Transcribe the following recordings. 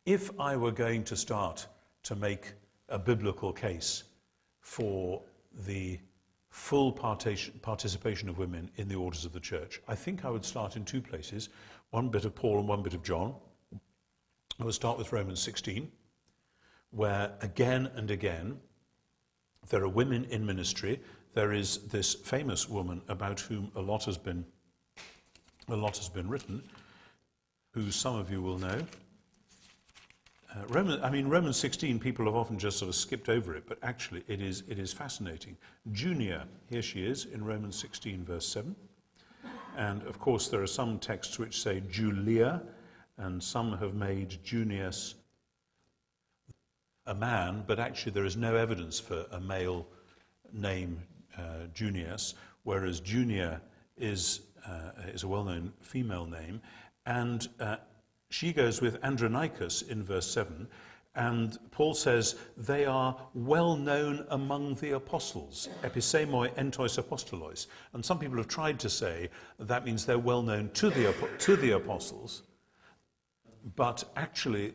If I were going to start to make a biblical case for the full participation of women in the orders of the church, I think I would start in two places, one bit of Paul and one bit of John. I would start with Romans 16, where again and again there are women in ministry. There is this famous woman about whom a lot has been written, who some of you will know. Romans 16, people have often just sort of skipped over it, but actually it is fascinating. Junia, here she is in Romans 16, verse 7. And of course there are some texts which say Julia, and some have made Junius a man, but actually there is no evidence for a male name, Junius, whereas Junia is a well-known female name. And she goes with Andronicus in verse 7, and Paul says they are well known among the apostles, episemoi entois apostolos. And some people have tried to say that means they're well known to the apostles, but actually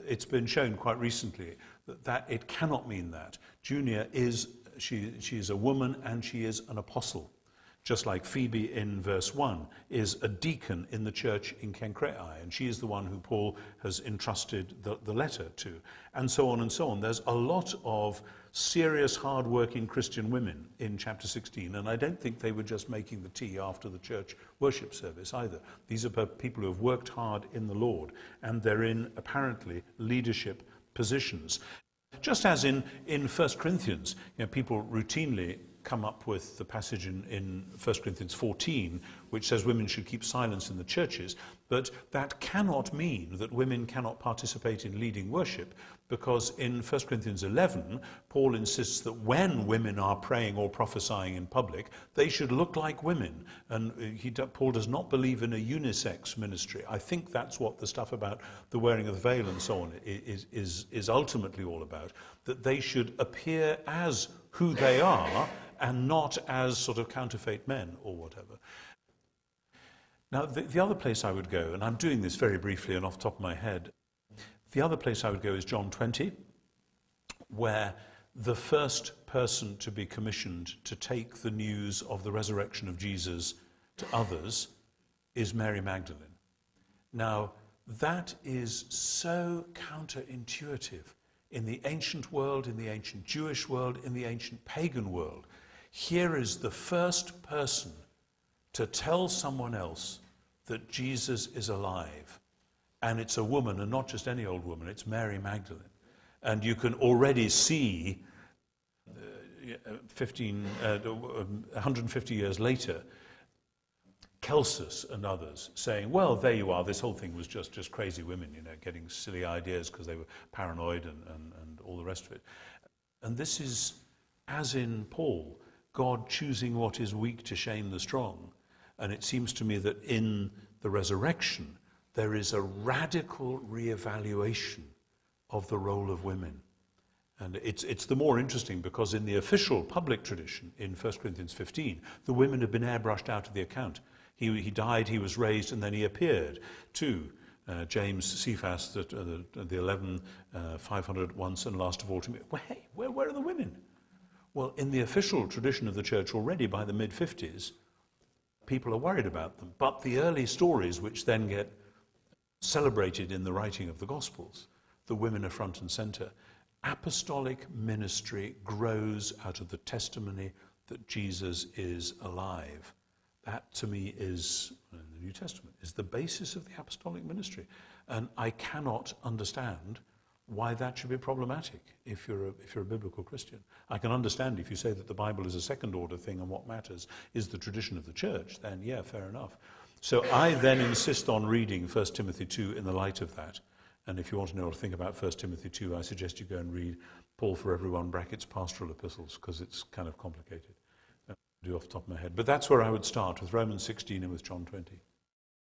it's been shown quite recently that it cannot mean that. Junia she is a woman and she is an apostle. Just like Phoebe in verse 1 is a deacon in the church in Cenchreae, and she is the one who Paul has entrusted the letter to, and so on and so on. There's a lot of serious, hard-working Christian women in chapter 16, and I don't think they were just making the tea after the church worship service either. These are people who have worked hard in the Lord, and they're in, apparently, leadership positions. Just as in 1 Corinthians, people routinely come up with the passage in 1 Corinthians 14, which says women should keep silence in the churches, but that cannot mean that women cannot participate in leading worship, because in 1 Corinthians 11, Paul insists that when women are praying or prophesying in public, they should look like women, and Paul does not believe in a unisex ministry. I think that's what the stuff about the wearing of the veil and so on is ultimately all about, that they should appear as who they are, and not as sort of counterfeit men or whatever. Now, the other place I would go, and I'm doing this very briefly and off the top of my head, the other place I would go is John 20, where the first person to be commissioned to take the news of the resurrection of Jesus to others is Mary Magdalene. Now, that is so counterintuitive in the ancient world, in the ancient Jewish world, in the ancient pagan world. Here is the first person to tell someone else that Jesus is alive. And it's a woman, and not just any old woman, it's Mary Magdalene. And you can already see 150 years later, Celsus and others saying, well, there you are, this whole thing was just crazy women, getting silly ideas because they were paranoid and all the rest of it. And this is, as in Paul, God choosing what is weak to shame the strong. And it seems to me that in the resurrection, there is a radical reevaluation of the role of women. And it's the more interesting because in the official public tradition, in 1 Corinthians 15, the women have been airbrushed out of the account. He died, he was raised, and then he appeared to James, Cephas, the 11, 500 once, and last of all to me. Well, hey, where are the women? Well, in the official tradition of the church already by the mid-50s, people are worried about them. But the early stories, which then get celebrated in the writing of the Gospels, the women are front and center. Apostolic ministry grows out of the testimony that Jesus is alive. That, to me, is, in the New Testament, is the basis of the apostolic ministry. And I cannot understand why that should be problematic if you're a biblical Christian. I can understand if you say that the Bible is a second-order thing and what matters is the tradition of the church, then yeah, fair enough. So I then insist on reading 1 Timothy 2 in the light of that. And if you want to know what to think about 1 Timothy 2, I suggest you go and read Paul for Everyone, brackets pastoral epistles, because it's kind of complicated. Do off the top of my head. But that's where I would start, with Romans 16 and with John 20.